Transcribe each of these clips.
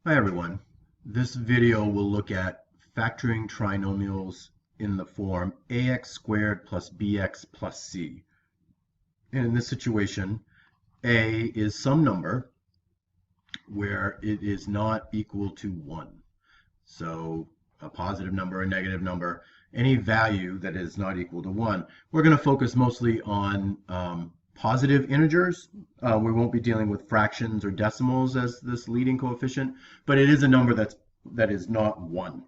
Hi everyone. This video will look at factoring trinomials in the form ax squared plus bx plus c. And in this situation, a is some number where it is not equal to 1. So a positive number, a negative number, any value that is not equal to 1. We're going to focus mostly on positive integers. We won't be dealing with fractions or decimals as this leading coefficient, but it is a number that is not 1.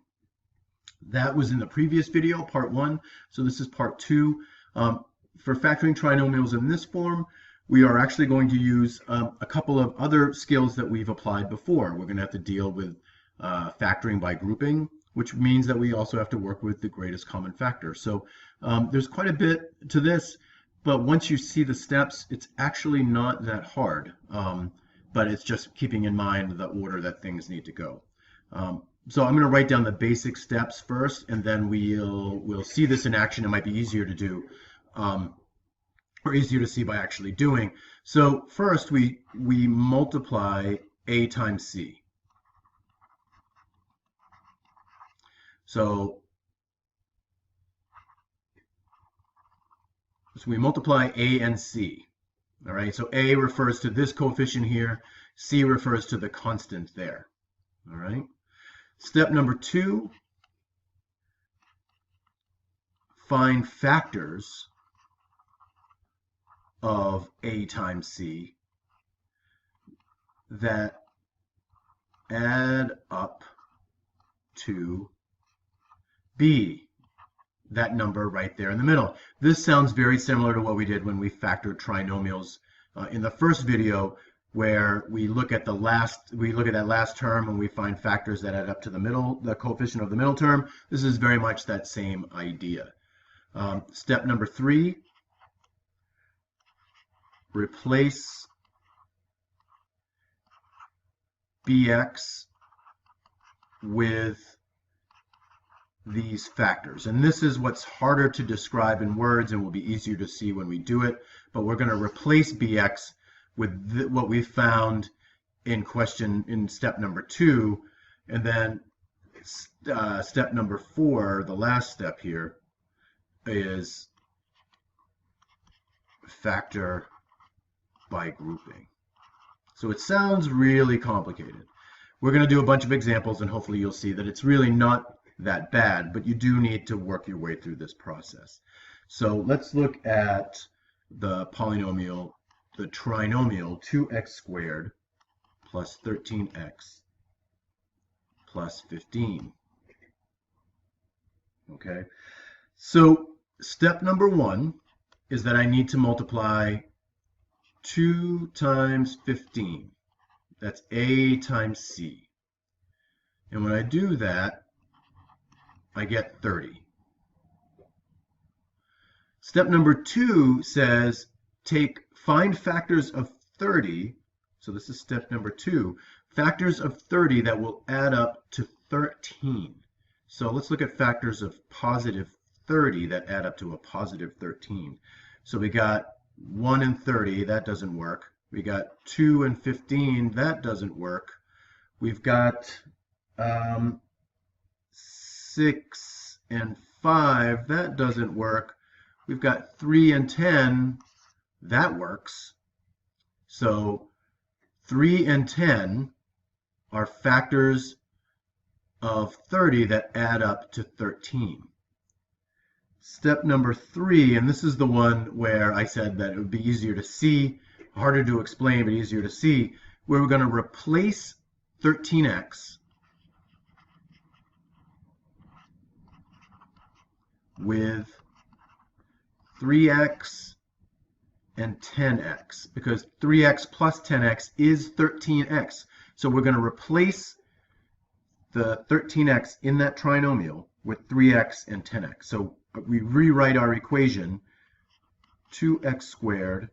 That was in the previous video, part 1. So this is part 2. For factoring trinomials in this form, we are actually going to use a couple of other skills that we've applied before. We're going to have to deal with factoring by grouping, which means that we also have to work with the greatest common factor. So there's quite a bit to this, but once you see the steps, it's actually not that hard. But it's just keeping in mind the order that things need to go. So I'm going to write down the basic steps first, and then we'll see this in action. It might be easier to do, or easier to see by actually doing. So first, we multiply a times c. So we multiply a and c. All right, so a refers to this coefficient here, c refers to the constant there. All right. Step number 2, find factors of a times c that add up to b, that number right there in the middle. This sounds very similar to what we did when we factored trinomials in the first video, where we look at that last term and we find factors that add up to the coefficient of the middle term. This is very much that same idea. Step number 3, replace bx with these factors. And this is what's harder to describe in words and will be easier to see when we do it. But we're going to replace bx with what we found in step number 2, and then step number 4, the last step here, is factor by grouping. So it sounds really complicated. We're going to do a bunch of examples, and hopefully you'll see that it's really not that bad, but you do need to work your way through this process. So let's look at the trinomial 2x squared plus 13x plus 15. Okay, so step number 1 is that I need to multiply 2 times 15. That's a times c. And when I do that, I get 30. Step number 2 says find factors of 30. So this is step number 2. Factors of 30 that will add up to 13. So let's look at factors of positive 30 that add up to a positive 13. So we got 1 and 30, that doesn't work. We got 2 and 15, that doesn't work. We've got 6 and 5, that doesn't work. We've got 3 and 10, that works. So 3 and 10 are factors of 30 that add up to 13. Step number 3, and this is the one where I said that it would be easier to see, harder to explain, but easier to see, where we're going to replace 13x with 3x and 10x, because 3x plus 10x is 13x. So we're going to replace the 13x in that trinomial with 3x and 10x. So we rewrite our equation, 2x squared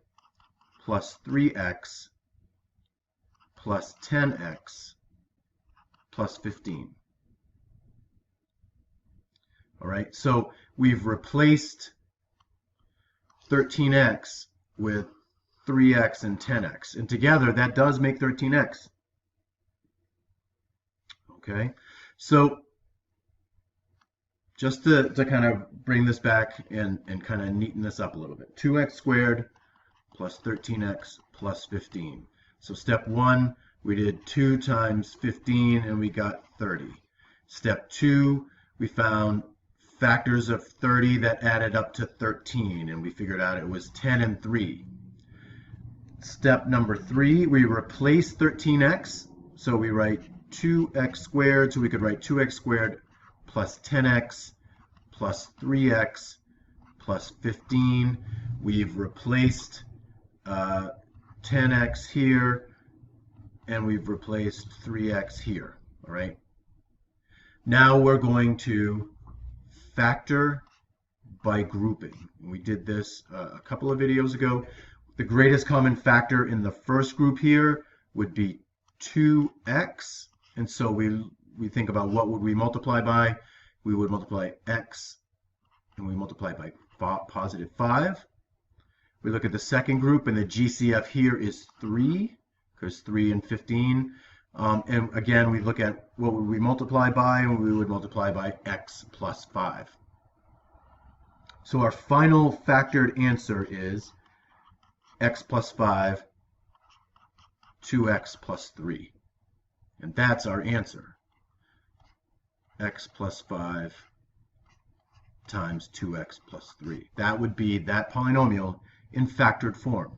plus 3x plus 10x plus 15. All right, so we've replaced 13x with 3x and 10x. And together, that does make 13x. Okay, so just to kind of bring this back and kind of neaten this up a little bit. 2x squared plus 13x plus 15. So step 1, we did 2 times 15 and we got 30. Step 2, we found factors of 30 that added up to 13, and we figured out it was 10 and 3. Step number 3, we replace 13x, so we write 2x squared, so we could write 2x squared plus 10x plus 3x plus 15. We've replaced 10x here, and we've replaced 3x here, all right? Now we're going to factor by grouping. We did this a couple of videos ago. The greatest common factor in the first group here would be 2x, and so we think about what would we multiply by. We would multiply x, and we multiply by positive 5. We look at the second group, and the GCF here is 3, because 3 and 15. And again, we look at what would we multiply by, and we would multiply by x plus 5. So our final factored answer is x plus 5, 2x plus 3. And that's our answer. X plus 5 times 2x plus 3. That would be that polynomial in factored form.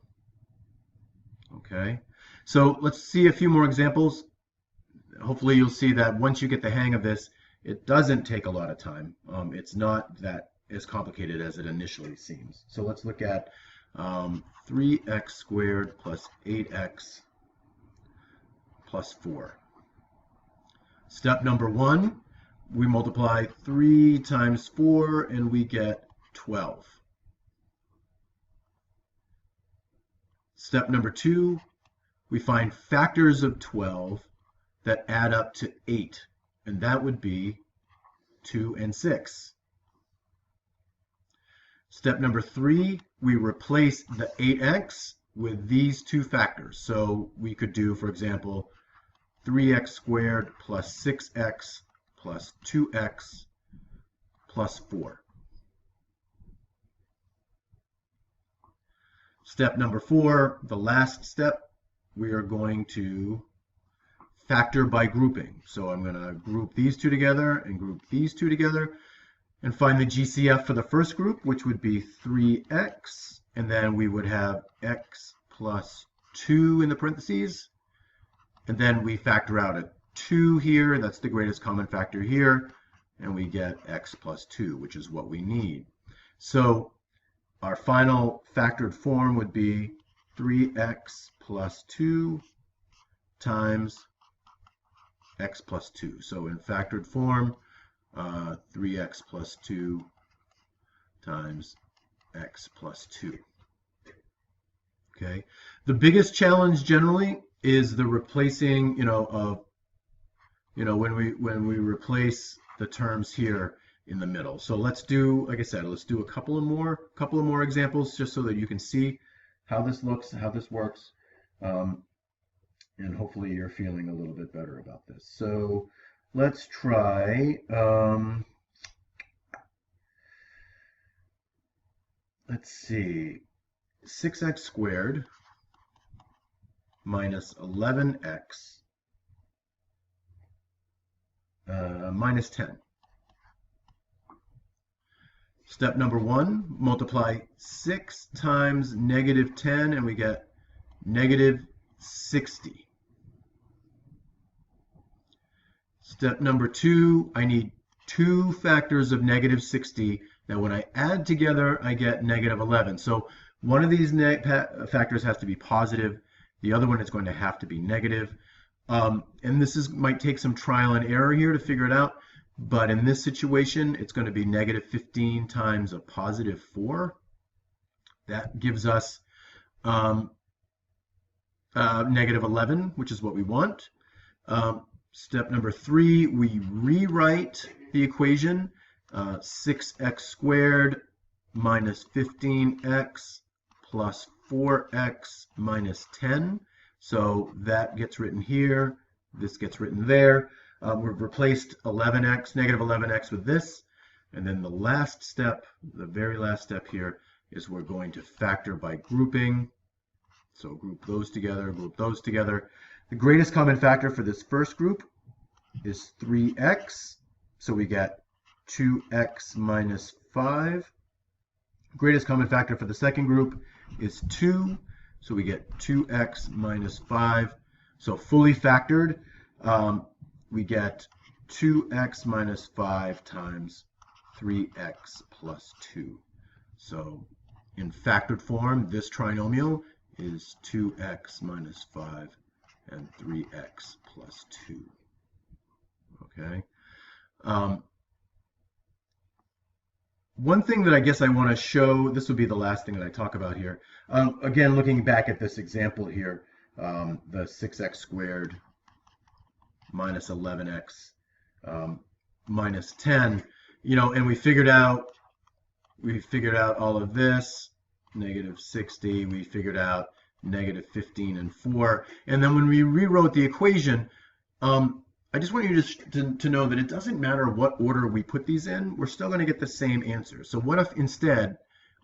Okay, so let's see a few more examples. Hopefully you'll see that once you get the hang of this, it doesn't take a lot of time. It's not that as complicated as it initially seems. So let's look at 3x squared plus 8x plus 4. Step number 1, we multiply 3 times 4 and we get 12. Step number 2, we find factors of 12 that add up to 8, and that would be 2 and 6. Step number 3, we replace the 8x with these two factors. So we could do, for example, 3x squared plus 6x plus 2x plus 4. Step number 4, the last step, we are going to factor by grouping. So I'm going to group these two together and group these two together and find the GCF for the first group, which would be 3x, and then we would have x plus 2 in the parentheses, and then we factor out a 2 here, that's the greatest common factor here, and we get x plus 2, which is what we need. So our final factored form would be 3x plus 2 times x plus 2. So in factored form, 3x plus 2 times x plus 2. Okay. The biggest challenge generally is the replacing, when we replace the terms here in the middle. So let's do, like I said, let's do a couple of more examples just so that you can see how this looks, how this works, and hopefully you're feeling a little bit better about this. So let's try, let's see, 6x squared minus 11x minus 10. Step number 1, multiply 6 times negative 10 and we get negative 60. Step number 2, I need 2 factors of negative 60. Now when I add together, I get negative 11. So one of these factors has to be positive. The other one is going to have to be negative. And this might take some trial and error here to figure it out. But in this situation, it's going to be negative 15 times a positive 4. That gives us negative 11, which is what we want. Step number 3, we rewrite the equation. 6x squared minus 15x plus 4x minus 10. So that gets written here. This gets written there. We've replaced 11x, negative 11x with this. And then the last step, the very last step here, is we're going to factor by grouping. So group those together, group those together. The greatest common factor for this first group is 3x. So we get 2x minus 5. Greatest common factor for the second group is 2. So we get 2x minus 5. So fully factored, we get 2x minus 5 times 3x plus 2. So in factored form, this trinomial is 2x minus 5 and 3x plus 2. Okay. One thing that I guess I want to show, this will be the last thing that I talk about here. Again, looking back at this example here, the 6x squared minus 11x minus 10, and we figured out all of this, negative 60, we figured out negative 15 and 4, and then when we rewrote the equation, I just want you to know that it doesn't matter what order we put these in, we're still going to get the same answer. So what if instead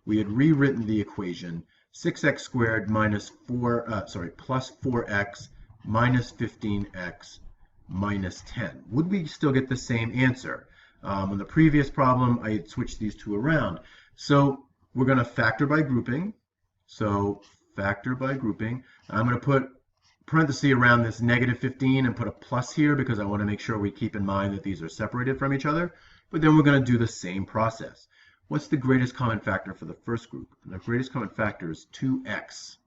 we had rewritten the equation 6x squared minus plus 4x minus 15x minus 10? Would we still get the same answer? On the previous problem, I had switched these two around. So we're going to factor by grouping. So factor by grouping. I'm going to put parenthesis around this negative 15 and put a plus here because I want to make sure we keep in mind that these are separated from each other. But then we're going to do the same process. What's the greatest common factor for the first group? The greatest common factor is 2x,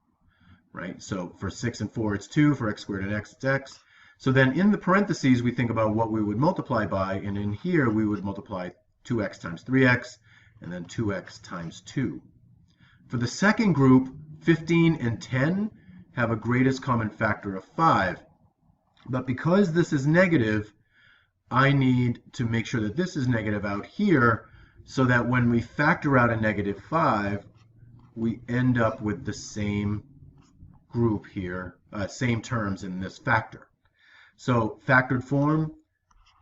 right? So for 6 and 4, it's 2. For x squared and x, it's x. So then in the parentheses, we think about what we would multiply by. And in here, we would multiply 2x times 3x and then 2x times 2. For the second group, 15 and 10 have a greatest common factor of 5. But because this is negative, I need to make sure that this is negative out here so that when we factor out a negative 5, we end up with the same group here, same terms in this factor. So factored form,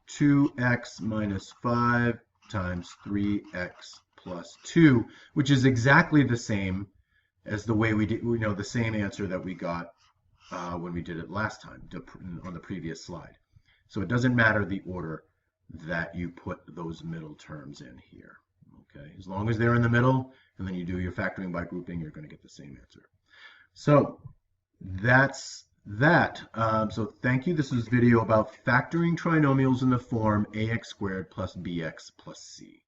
2x minus 5 times 3x plus 2, which is exactly the same as the way we did, the same answer that we got when we did it last time on the previous slide. So it doesn't matter the order that you put those middle terms in here. Okay, as long as they're in the middle, and then you do your factoring by grouping, you're going to get the same answer. So that's that. So thank you. This is a video about factoring trinomials in the form ax squared plus bx plus c.